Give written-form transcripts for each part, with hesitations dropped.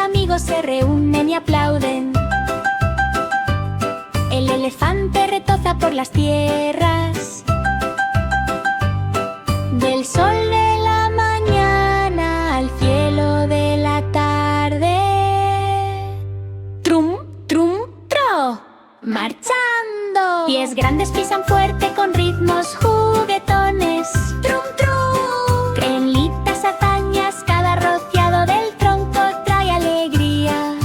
amigos se reúnen y aplauden. El elefante retoza por las tierras. Del sol de la mañana al cielo de la tarde. Trum, trum, tro, marchando. Pies grandes pisan fuerte con ritmos juguetones. Trum, trum. En litas hazañas, cada rociado del tronco trae alegría.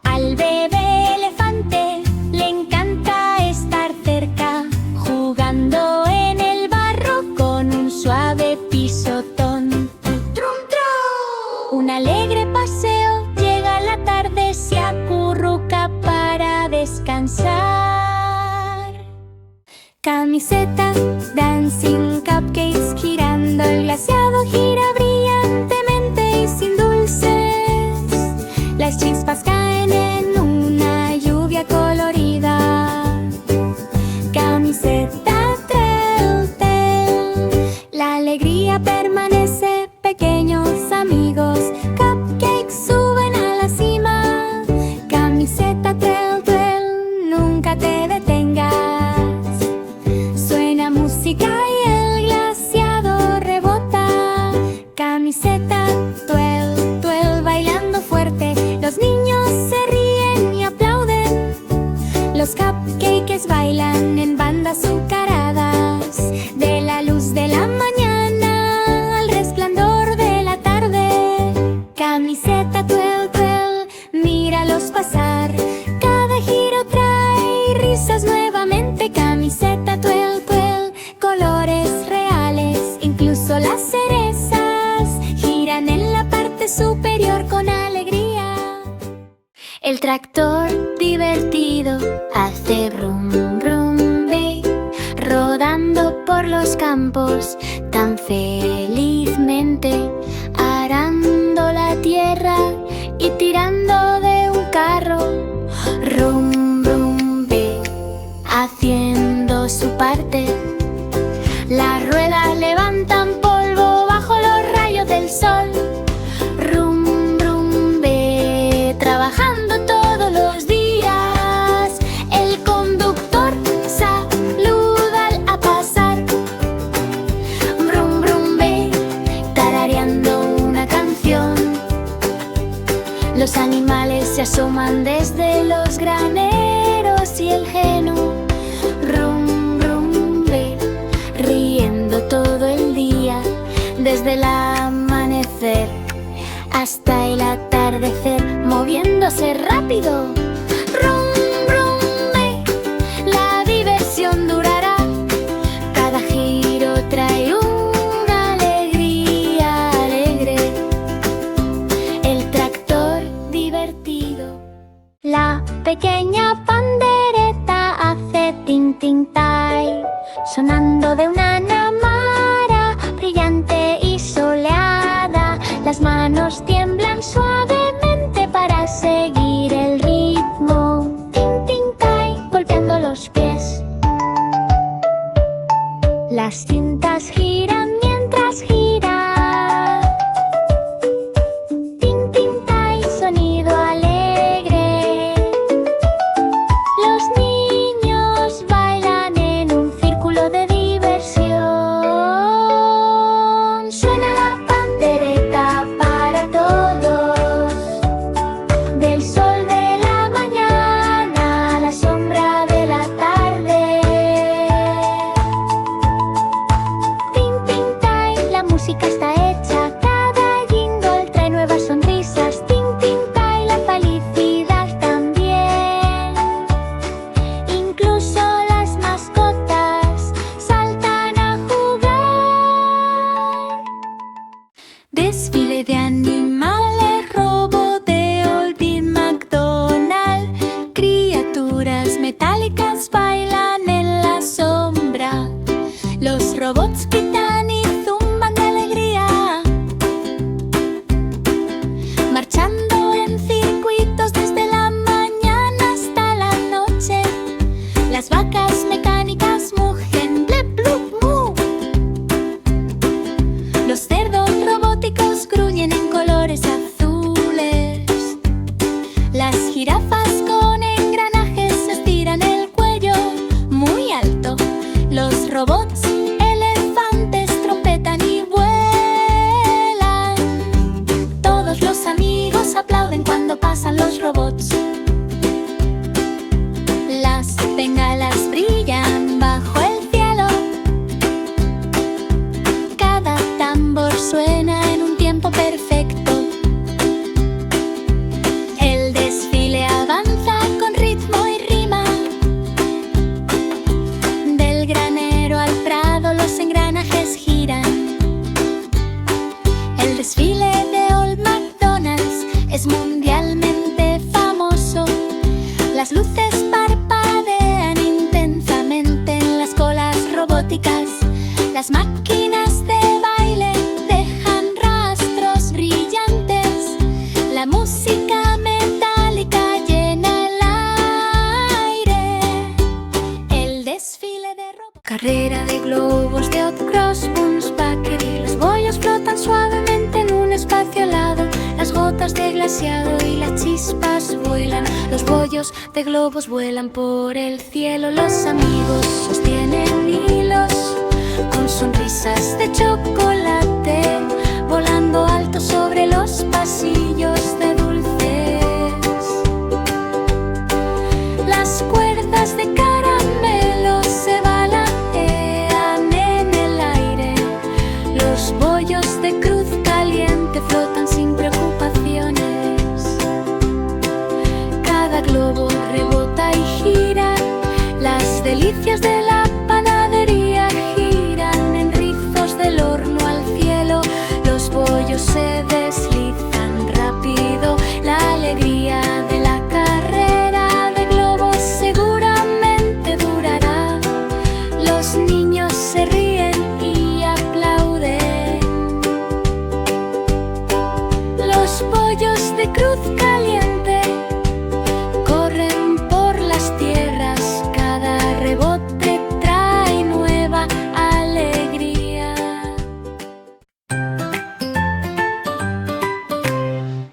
Al bebé elefante le encanta estar cerca, jugando en el barro con un suave pisotón. ¡Trum, trum! Un alegre paseo, llega la tarde, se acurruca para descansar. Camiseta, dancing, cupcakes, girando, el glaseado gira brillantemente y sin dulces. Las chispas caen en una lluvia colorida. Camiseta, telltale, la alegría permanece, pequeños amigos. Cupcakes suben a la cima. Camiseta, telltale, nunca te detengas. Suena música y el glaseado rebota. Camiseta, telltale, bailando fuerte. Los niños se ríen y aplauden. Los cupcakes bailan en bandas azucaradas. De la luz de la mañana al resplandor de la tarde. Camiseta, telltale, míralos pasar. Cada giro trae risas nuevamente. Camiseta, telltale, colores reales. Incluso las cerezas giran en la parte superior con alegría. El tractor divertido hace brum brum bey, rodando por los campos tan felizmente, arando la tierra y tirando de un carro. Rum brum bey, haciendo su parte. Las ruedas levantan polvo bajo los rayos del sol. Rum brum bey, trabajando todos los días. El conductor saluda al pasar. Brum brum bey, tarareando una canción. Los animales se asoman desde los graneros y el heno. Rum brum bey, riendo todo el día, desde el amanecer hasta el atardecer, moviéndose rápido. Rum brum bey, la diversión durará. Cada giro trae una alegría alegre. El tractor divertido. La pequeña pandereta hace tin tin tai, sonando de una námara brillante y soleada. Las manos tiemblan suavemente para seguir el ritmo. Tin tin tai, golpeando los pies. Las cintas giran mientras gira. Tin tin tai, sonido alegre. Los niños bailan en un círculo de diversión. Las máquinas de baile dejan rastros brillantes. La música metálica llena el aire. El desfile de ropa. Carrera de globos de hot cross, un spaghetti. Los bollos flotan suavemente en un espacio helado. Las gotas de glaseado y las chispas vuelan. Los bollos de globos vuelan por el cielo. Los amigos sostienen hilos con sonrisas de chocolate, volando alto sobre los pasillos de dulces. Las cuerdas de caramelo se baladean en el aire. Los bollos de cruz caliente flotan sin preocupaciones. Cada globo rebota y gira. Las delicias de la panadería giran en rizos del horno al cielo. Los bollos se deslizan rápido. La alegría de la carrera de globos seguramente durará. Los niños se ríen y aplauden. Los bollos de cruz caliente corren por las tierras. Cada rebote trae nueva alegría.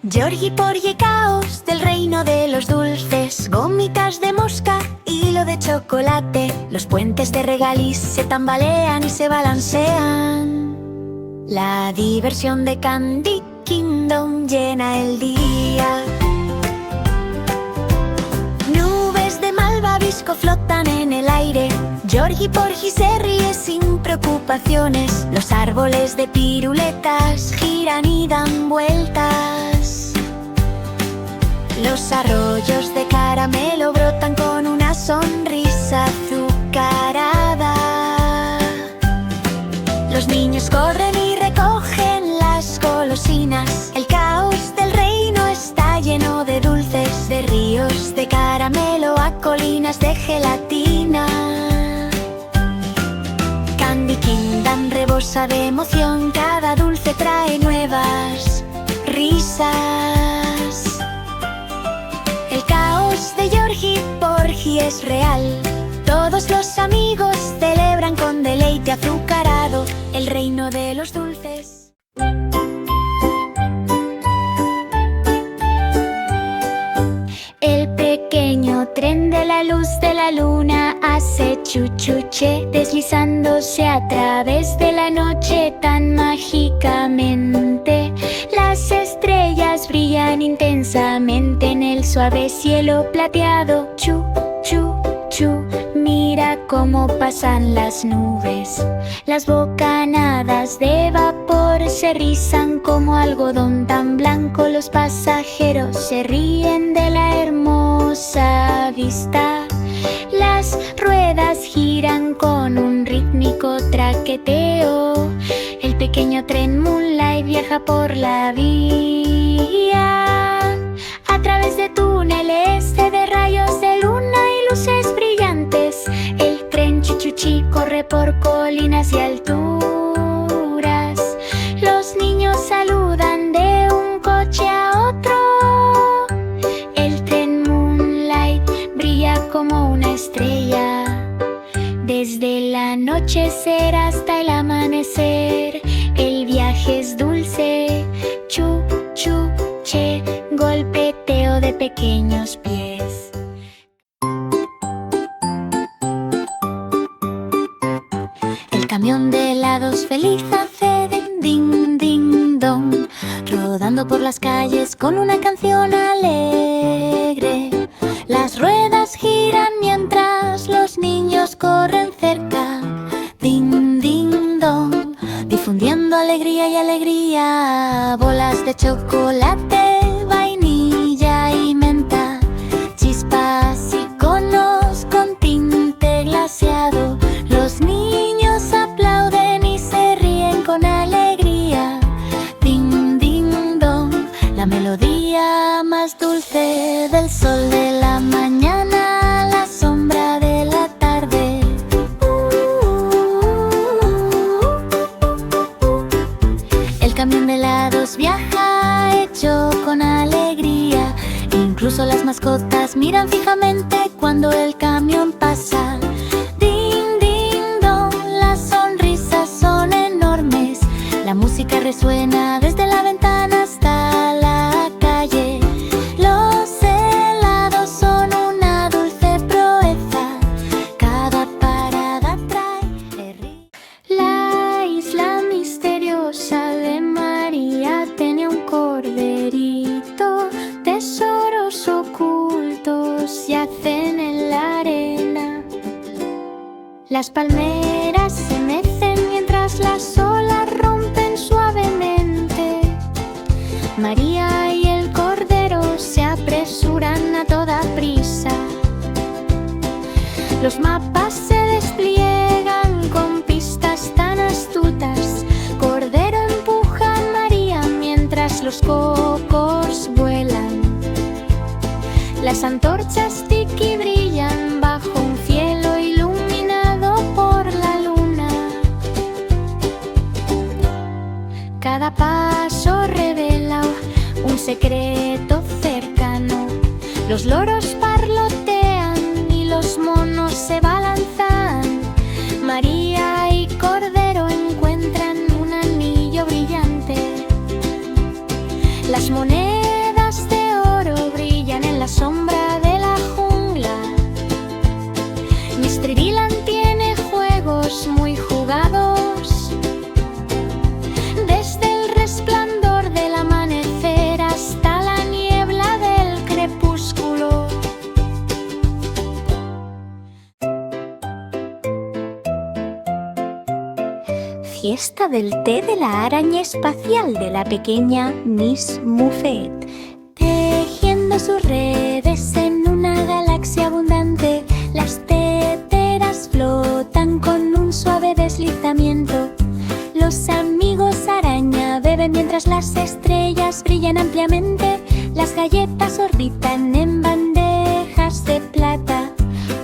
Georgie Porgy Caos del reino de los dulces. Gomitas de mosca, hilo de chocolate. Los puentes de regaliz se tambalean y se balancean. La diversión de Candy Kingdom llena el día. Nubes de malvavisco flotan en el aire. Georgie Porgy se ríe sin preocupaciones. Los árboles de piruletas giran y dan vueltas. Los arroyos de caramelo brotan con una sonrisa azucarada. Los niños corren y recogen las golosinas. El caos del reino está lleno de dulces, de ríos de caramelo a colinas de gelatina. Candy Kingdom rebosa de emoción. Cada dulce trae nuevas risas. El caos de Georgie Porgy es real. Todos los amigos celebran con deleite azucarado el reino de los dulces. El pequeño tren de la luz de la luna hace chuchuche, deslizándose a través de la noche tan mágicamente. Las estrellas brillan intensamente en el suave cielo plateado. Chu, chu, chu, mira cómo pasan las nubes. Las bocanadas de vapor se rizan como algodón tan blanco. Los pasajeros se ríen de la hermosa vista. Las ruedas giran con un rítmico traqueteo. El pequeño tren Moonlight viaja por la vía. A través de túneles de rayos de luna y luces brillantes, el tren Chuchuchi corre por colinas y alturas. Los niños saludan de un coche a otro. El tren Moonlight brilla como una estrella. Desde el anochecer hasta el amanecer, el viaje es dulce. Chu, chu, che, golpeteo de pequeños pies. El camión de helados feliz hace ding, ding, ding, dong, rodando por las calles con una canción alegre. Las ruedas giran mientras los niños corren cerca. Ding, ding, dong, difundiendo alegría y alegría. Bolas de chocolate, vainilla y menta, chispas y conos con tinte glaseado. Los niños aplauden y se ríen con alegría. Ding, ding, dong, la melodía más dulce del sol de la mañana, la sombra de la tarde. con alegría. Incluso las mascotas miran fijamente cuando el camión pasa. Ding, ding, dong, las sonrisas son enormes. La música resuena desde la ventana hasta la calle. Los helados son una dulce proeza. Cada parada trae la isla misteriosa de María tenía un corderito. Tesoros ocultos yacen en la arena. Las palmeras se mecen mientras las olas rompen suavemente. María y el cordero se apresuran a toda prisa. Los mapas se despliegan con pistas tan astutas. Cordero empuja a María mientras los cocos vuelan. Las antorchas tiki brillan bajo un cielo iluminado por la luna. Cada paso revela un secreto cercano. Los loros parlotean y los monos se balanzan. María y Cordero encuentran un anillo brillante. Las monedas de oro brillan en la sombra de la jungla. Mr. Dylan tiene juegos muy jugados. Desde el resplandor del amanecer hasta la niebla del crepúsculo. Fiesta del té de la araña espacial de la pequeña Miss Muffet. Tejiendo sus redes en una galaxia abundante, las teteras flotan con un suave deslizamiento. Los amigos araña beben mientras las estrellas brillan ampliamente. Las galletas orbitan en bandejas de plata.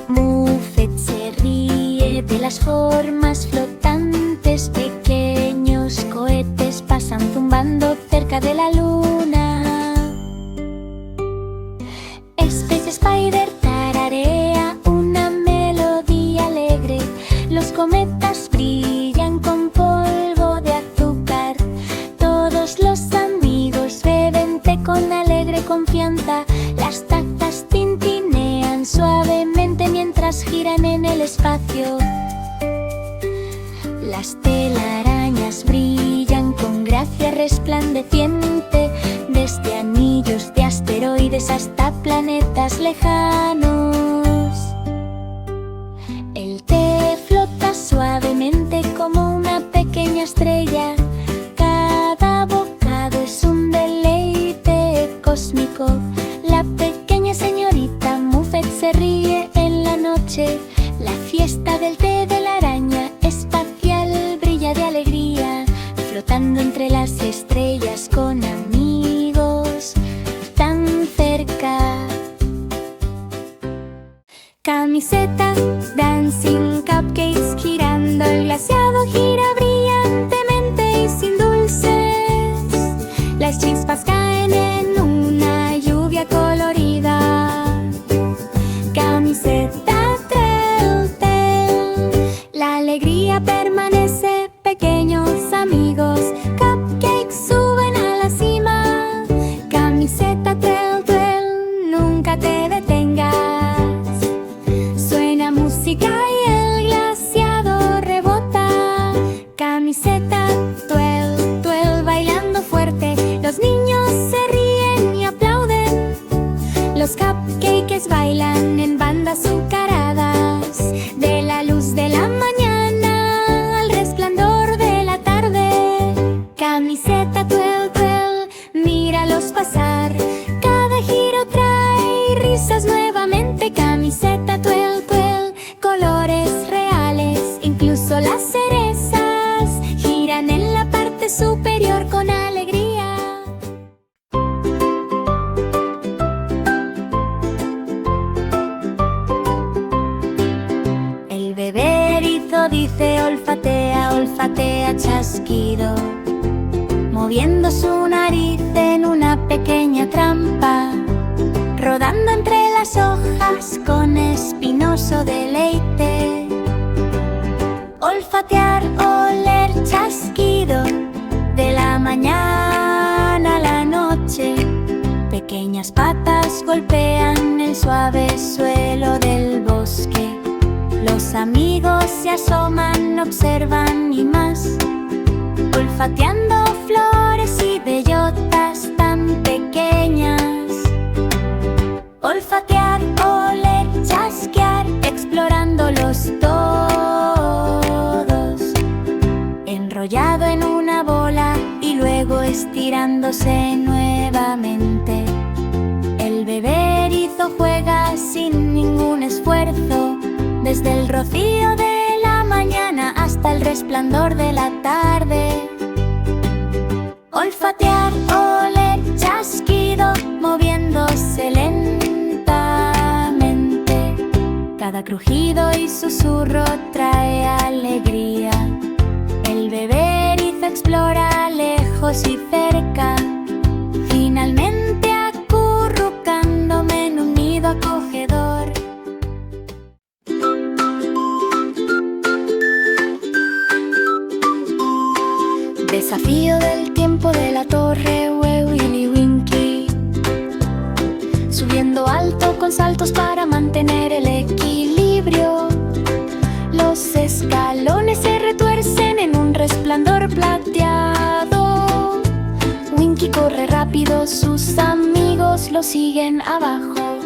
Muffet se ríe de las formas flotantes. Pequeños cohetes pasan zumbando cerca de la luna. Space Spider tararea una melodía alegre. Los cometas brillan con polvo de azúcar. Todos los amigos beben té con alegre confianza. Las tazas tintinean suavemente mientras giran en el espacio. Las telarañas brillan con gracia resplandeciente, desde anillos de asteroides hasta planetas lejanos. El té flota suavemente como una pequeña estrella. Cada bocado es un deleite cósmico. La pequeña señorita Muffet se ríe en la noche. La fiesta del té de la araña espacial brilla de alegría, flotando entre las estrellas con amigos tan cerca. Camiseta, dancing, cupcakes, girando el glaseado gira brillantemente y sin dulces. Las chispas caen en una lluvia colorida. Camiseta, la alegría permanece, pequeños amigos. Cupcakes suben a la cima. Camiseta Tell, nunca te detengas. Suena música y el glaseado rebota. Camiseta Tell, bailando fuerte. Los niños se ríen y aplauden. Los cupcakes bailan en bandas azucaradas. De la luz de la mañana al resplandor de la tarde. Camiseta Tell, míralos pasar. Cada giro trae risas nuevamente. Camiseta Tell, colores reales. Incluso las cerezas giran en la parte superior con alegría. El bebé erizo dice olfatea, olfatea chasquido, moviendo su nariz en una pequeña las hojas con espinoso deleite. Olfatear, oler, chasquido de la mañana a la noche. Pequeñas patas golpean el suave suelo del bosque. Los amigos se asoman, observan y más, olfateando flores y bellotas tan pequeñas. Olfatear, oler, chasquear, explorándolos todos. Enrollado en una bola y luego estirándose nuevamente. El bebé erizo juega sin ningún esfuerzo, desde el rocío de la mañana hasta el resplandor de la tarde. Olfatear, oler, chasquido, moviéndose lentamente. Cada crujido y susurro trae alegría. El bebé erizo explora lejos y cerca, finalmente acurrucándome en un nido acogedor. Desafío del tiempo de la torre Willy Winky. Subiendo alto con saltos para mantener el equilibrio. Los escalones se retuercen en un resplandor plateado. Winky corre rápido, sus amigos lo siguen abajo.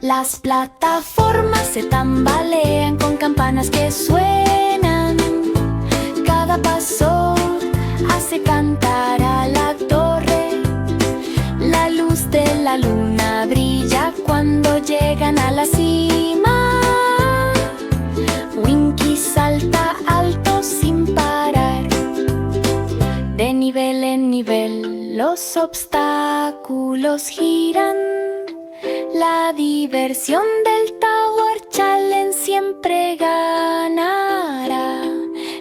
Las plataformas se tambalean con campanas que suenan. Cada paso hace cantar a la torre. La luz de la luna brilla cuando llegan a la cima. Winky salta alto sin parar. De nivel en nivel los obstáculos giran. La diversión del Tower Challenge siempre ganará.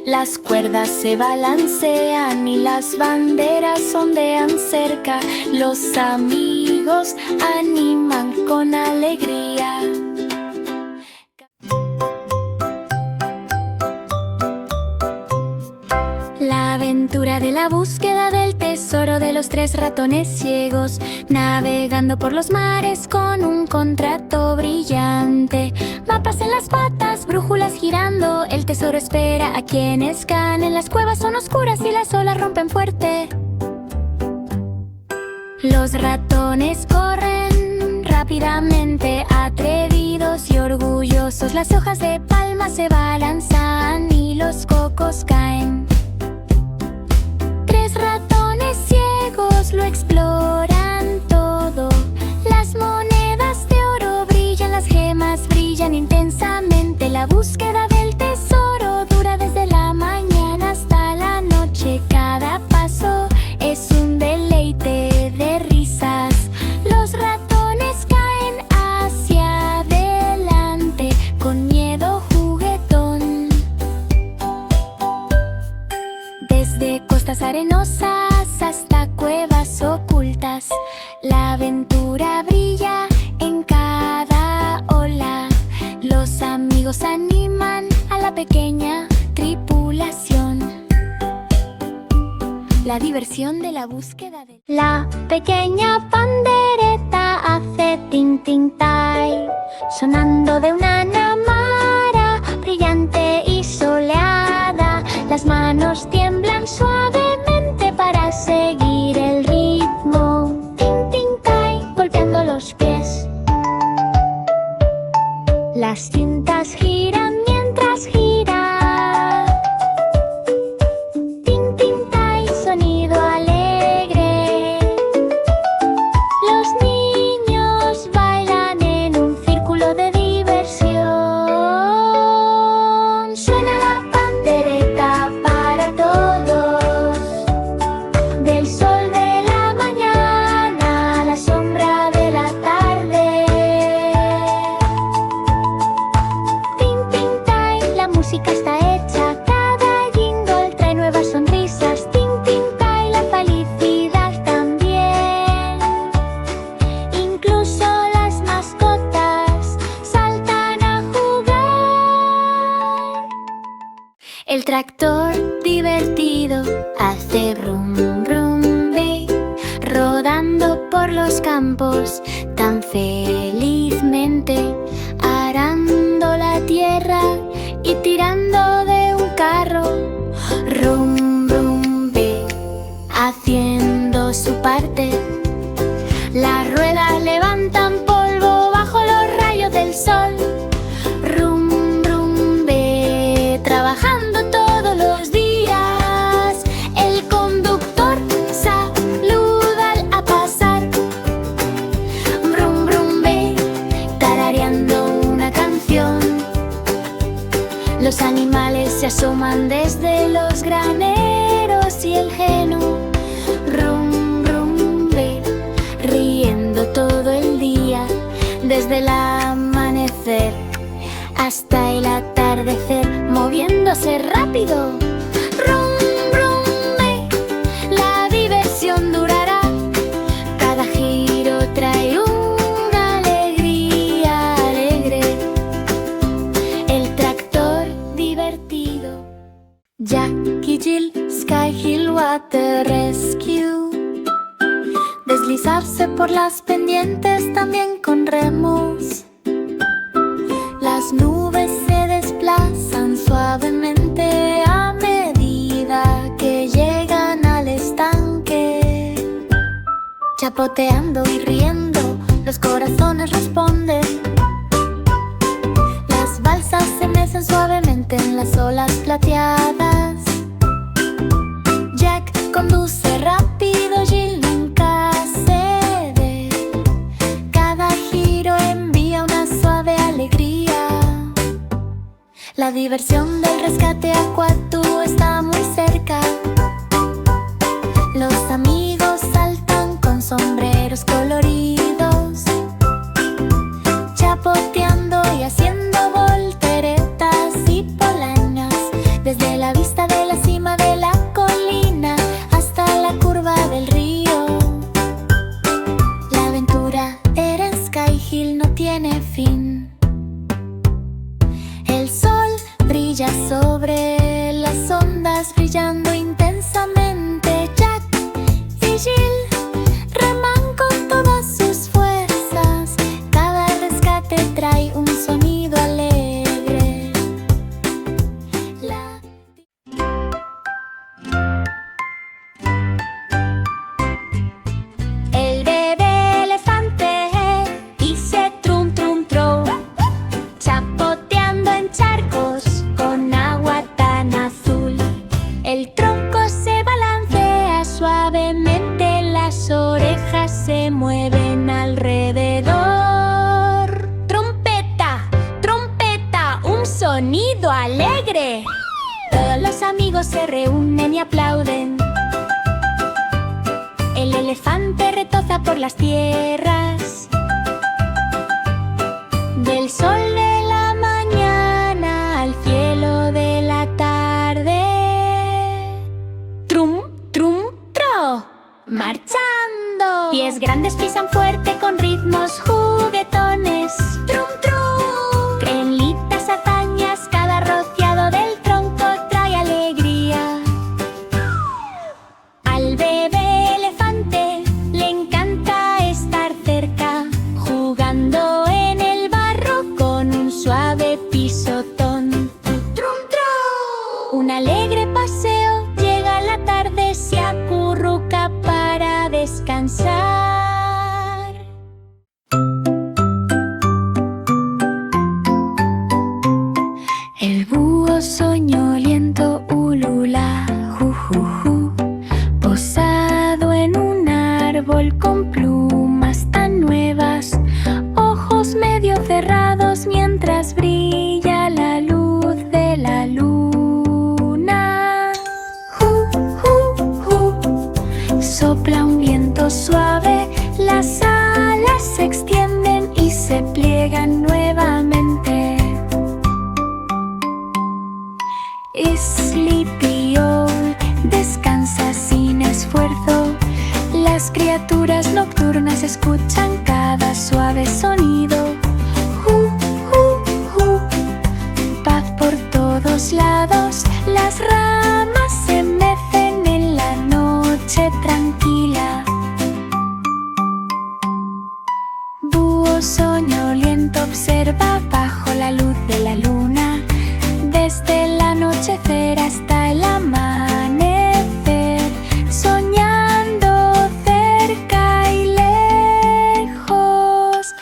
Las cuerdas se balancean y las banderas ondean cerca. Los amigos animan con alegría. La aventura de la búsqueda del tesoro de los 3 ratones ciegos, navegando por los mares con un contrato brillante. Mapas en las patas, brújulas girando, el tesoro espera a quienes ganen. Las cuevas son oscuras y las olas rompen fuerte. Los ratones corren rápidamente, atrevidos y orgullosos. Las hojas de palma se balanzan y los cocos caen. 3 ratones ciegos lo exploran todo. Las monedas de oro brillan, las gemas brillan intensamente. La búsqueda del tesoro dura desde la mañana hasta la noche. Cada paso es un deleite de risas. Los ratones caen hacia adelante con miedo juguetón. Desde costas arenosas hasta cuevas ocultas, la aventura brilla en cada ola. Los amigos animan a la pequeña tripulación. La diversión de la búsqueda de... La pequeña pandereta hace tin tin tai, sonando de una námara brillante y soleada. Las manos tiemblan suavemente para seguir el ritmo. Tin tin tai, golpeando los pies. Las cintas giran mientras gira. Tin tin tai, sonido alegre. Los niños bailan en un círculo de diversión. Suena la pandereta para todos. Del sol de la mañana a la sombra de la tarde. tractor divertido hace brum brum ve, rodando por los campos tan felizmente, arando la tierra y tirando de un carro. Rum brum ve, haciendo su parte. Las ruedas levantan polvo bajo los rayos del sol. Rum brum ve, trabajando todos los días. El conductor saluda al pasar. Brum brum ve, tarareando una canción. Los animales se asoman desde los graneros y el heno. Brum brum ve, riendo todo el día, desde el amanecer hasta el atardecer, moviéndose rápido. Rum brum ve, la diversión durará. Cada giro trae una alegría alegre. El tractor divertido. Jack y Jill, Sky Hill Water Rescue. Deslizarse por las pendientes también con remos. Las nubes se desplazan suavemente a medida que llegan al estanque. Chapoteando y riendo, los corazones responden. Las balsas se mecen suavemente en las olas plateadas. Jack conduce rápido, Jill nunca cede. Cada giro envía una suave alegría. La diversión del rescate acuático está muy cerca. Los amigos saltan con sombreros coloridos, chapoteando y haciendo volteretas y polainas, desde la vista de la cima de la colina hasta la curva del río. La aventura en Sky Hill no tiene fin. El sol brilla sobre las ondas, brillando intensamente. Jack y Jill reman con todas sus fuerzas. Cada rescate trae un sonido alegre. El bebé elefante dice trum trum tro, chapoteando en charcos con agua tan azul. El tronco se balancea suavemente, las orejas se mueven alrededor. Trompeta, trompeta, un sonido alegre. Todos los amigos se reúnen y aplauden. El elefante retoza por las tierras. Del sol de la mañana al cielo de la tarde. Trum, trum, tro, marchando. Pies grandes pisan fuerte con ritmos juguetones. Trum, trum. Creen lindas hazañas, cada rociado del tronco trae alegría. Al bebé elefante le encanta estar cerca, jugando en el barro con un suave pisotón. Trum, trum. Un alegre paseo, llega la tarde, se acurruca para descansar. El búho soñoliento ulula, ju ju ju, posado en un árbol con plumas tan nuevas, ojos medio cerrados mientras brilla la luz de la luna. Ju ju ju, sopla un viento suave, las alas se extienden y se pliegan nuevamente. Sleepy Owl descansa sin esfuerzo. Las criaturas nocturnas escuchan cada suave sonido. Ju, ju, ju. Paz por todos lados, las soñoliento observa bajo la luz de la luna, desde el anochecer hasta el amanecer, soñando cerca y lejos,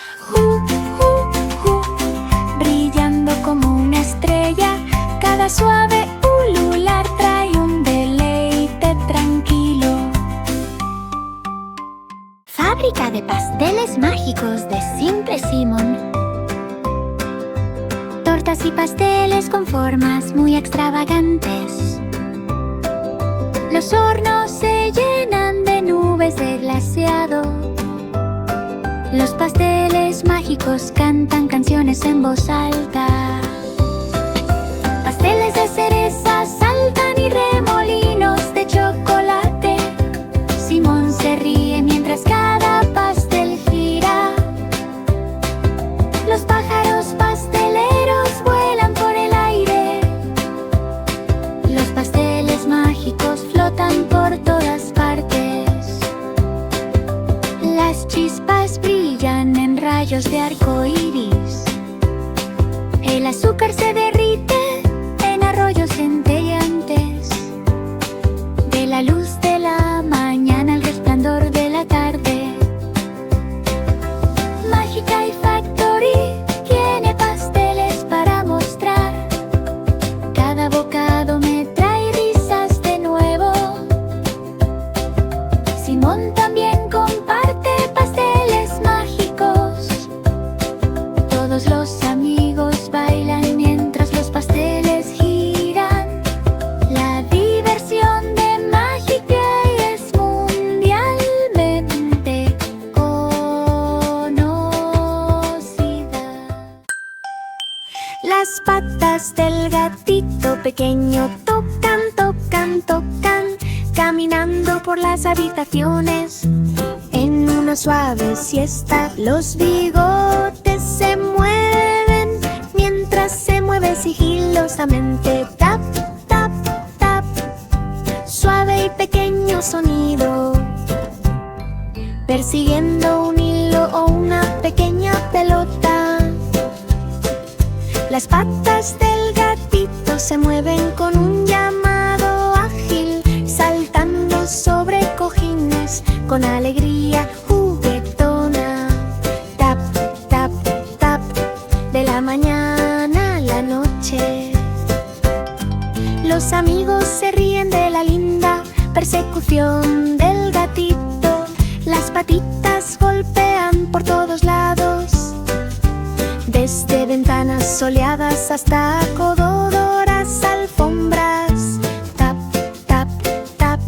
brillando como una estrella. Cada suave ulular trae un deleite tranquilo. Fábrica de pasteles mágicos de Simple Simon. Tortas y pasteles con formas muy extravagantes. Los hornos se llenan de nubes de glaseado. Los pasteles mágicos cantan canciones en voz alta. Pasteles de cereza saltan y remolinos de chocolate. Simón se ríe mientras cada pastel gira. Los pájaros pasteleros vuelan por el aire. Los pasteles mágicos flotan por todas partes. Las chispas brillan en rayos de arco iris. El azúcar se derrite en arroyos centelleantes. De la luz de la mañana al resplandor de la tarde. Magica y Factory tiene pasteles para mostrar. Cada bocado me trae risas de nuevo. Simón también comparte pasteles mágicos. Todos los amigos bailan mientras los pasteles giran. La diversión de Magica es mundialmente conocida. Las patas del gatito pequeño tocan, tocan, tocan, caminando por las habitaciones en una suave siesta. Los bigotes se mueven mientras se mueve sigilosamente. Tap, tap, tap, suave y pequeño sonido, persiguiendo un hilo o una pequeña pelota. Las patas del gatito se mueven con un llamado ágil, saltando sobre cojines con alegría juguetona. Tap, tap, tap, de la mañana a la noche. Los amigos se ríen de la linda persecución del gatito. Las patitas golpean por todos lados, desde ventanas soleadas hasta cododoras alfombras. Tap, tap, tap,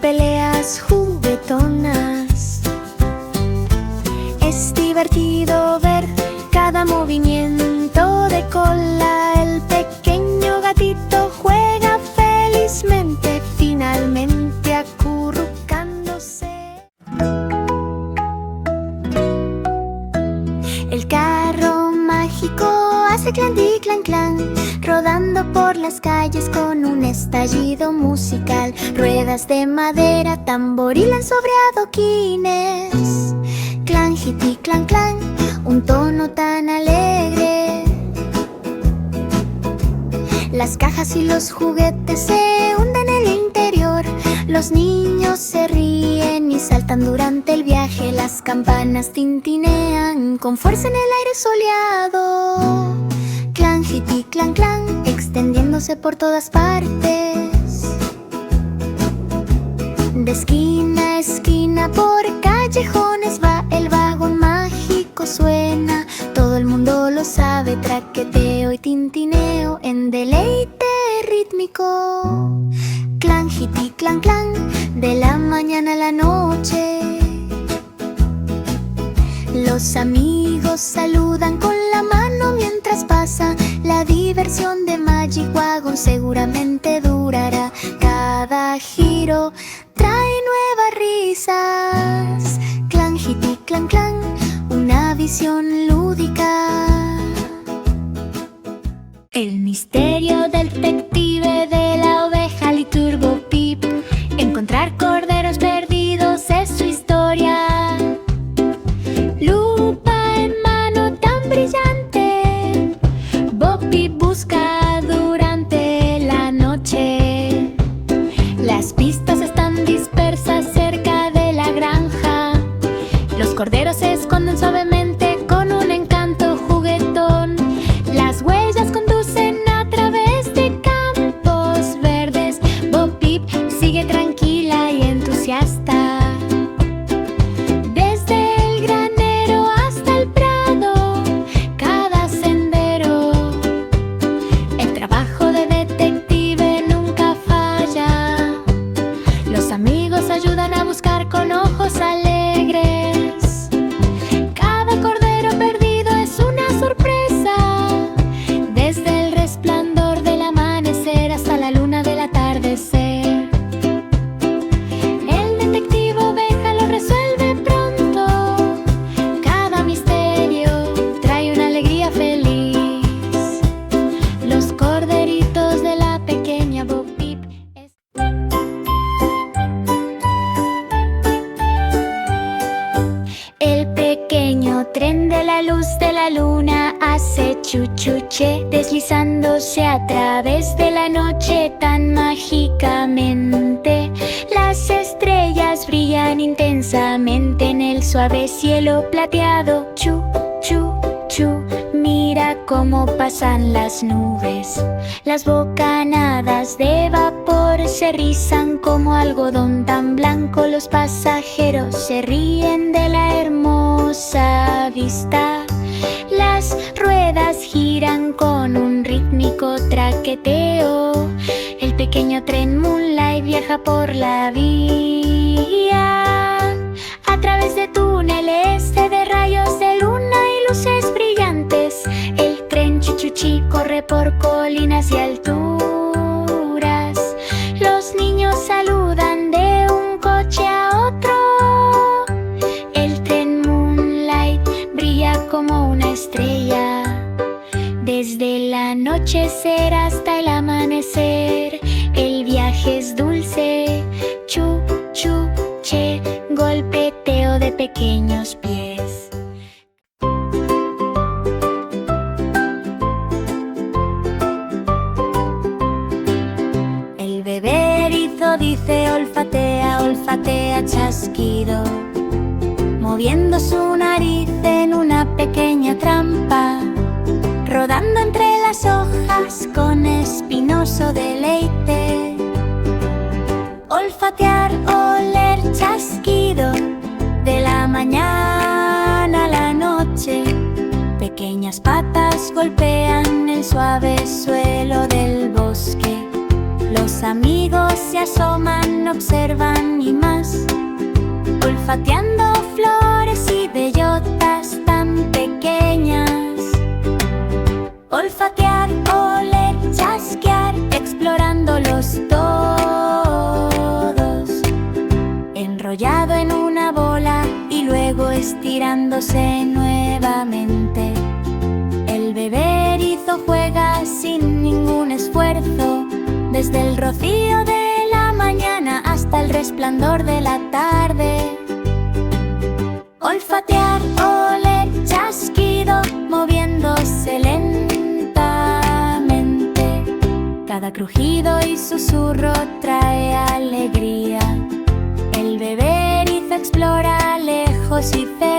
peleas juguetonas. Es divertido ver cada movimiento de cola. El pequeño gatito juega felizmente, finalmente acurrucándose. El carro mágico hace clan y clan clan, rodando por las calles con un estallido musical. Ruedas de madera tamborilan sobre adoquines. Clan, hiti, clan, clan, un tono tan alegre. Las cajas y los juguetes se hunden en el interior. Los niños se ríen y saltan durante el viaje. Las campanas tintinean con fuerza en el aire soleado. Clan, hiti, clan, clan, extendiéndose por todas partes. De esquina a esquina por callejones va el vagón mágico, suena. Todo el mundo lo sabe, traqueteo y tintineo en deleite rítmico. Clan, hiti, clan, clan, de la mañana a la noche. Los amigos saludan con la mano mientras pasa. La diversión de Magic Wagon seguramente durará. Cada giro trae nuevas risas. Clan, hiti, clan, clan, una visión lúdica. El misterio del detective de la oveja Liturbo Pip. Encontrar corderos perdidos es su historia. Lupa corderos se esconden suavemente con un encanto juguetón. Las huellas conducen a través de campos verdes. Bo Peep sigue tranquila y entusiasta. Desde el granero hasta el prado, cada sendero. El trabajo de detective nunca falla. Los amigos ayudan a buscar con ojos alegres. Cada cordero perdido es una sorpresa. Desde el resplandor del amanecer hasta la luna del atardecer. El detective oveja lo resuelve pronto. Cada misterio trae una alegría feliz. Los corderitos de la pequeña Bo Peep. El pequeño tren de la luz de la luna hace chuchuche, deslizándose a través de la noche tan mágicamente. Las estrellas brillan intensamente en el suave cielo plateado. Chu, chu, chu, mira cómo pasan las nubes. Las bocanadas de vapor se rizan como algodón tan blanco. Los pasajeros se ríen de la hermosa vista. Las ruedas giran con un rítmico traqueteo. El pequeño tren Moonlight viaja por la vía. A través de túneles de rayos de luna y luces brillantes. El tren Chuchuchi corre por colinas y alturas. Los niños saludan de un coche a otro. El tren Moonlight brilla como una estrella. Desde el anochecer hasta el amanecer, el viaje es dulce. Chu, chu, che, golpeteo de pequeños pies. El bebé erizo dice olfatea, olfatea chasquido, moviendo su nariz en una pequeña trampa, rodando entre las hojas con espinoso deleite. Olfatear, oler, chasquido, de la mañana a la noche. Pequeñas patas golpean el suave suelo del bosque. Los amigos se asoman, observan y más, olfateando flores y bellotas tan pequeñas. Olfatear, oler, chasquear, explorándolos todos. Enrollado en una bola y luego estirándose nuevamente. El bebé erizo juega sin ningún esfuerzo, desde el rocío de la mañana hasta el resplandor de la tarde. Olfatear, oler, chasquido, moviéndose lentamente. Cada crujido y susurro trae alegría. El bebé erizo explora lejos y cerca.